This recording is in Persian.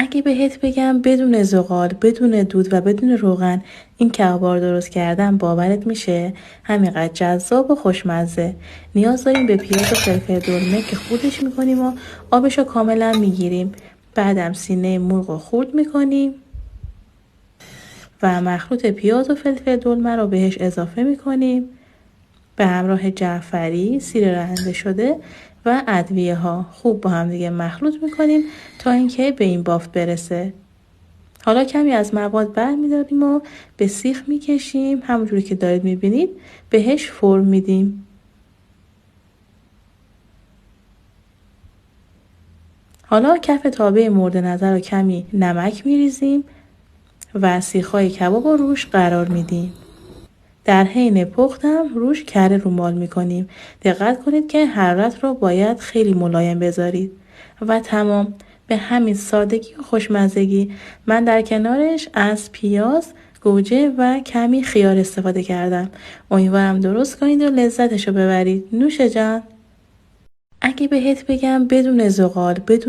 اگه بهت بگم بدون زغال، بدون دود و بدون روغن این کبابا رو درست کردم باورت میشه؟ همینقدر جذاب و خوشمزه. نیاز داریم به پیاز و فلفل دلمه که خردش میکنیم و آبش رو کاملا میگیریم. بعدم سینه مرغ رو خرد میکنیم و مخلوط پیاز و فلفل دلمه رو بهش اضافه میکنیم به همراه جعفری، سیر رنده شده و ادویه ها. خوب با هم دیگه مخلوط میکنیم تا اینکه به این بافت برسه. حالا کمی از مواد برمی‌داریم و به سیخ میکشیم. همونجوری که دارید میبینید بهش فرم میدیم. حالا کف تابه مورد نظر رو کمی نمک میریزیم و سیخ‌های کباب رو روش قرار میدیم. در حین پختم روش کره رومال میکنیم. دقت کنید که حرارت رو باید خیلی ملایم بذارید. و تمام. به همین سادگی و خوشمزگی. من در کنارش از پیاز، گوجه و کمی خیار استفاده کردم. امیدوارم درست کنید و لذتشو ببرید. نوش جان. اگه بهت بگم بدون زغال، بدون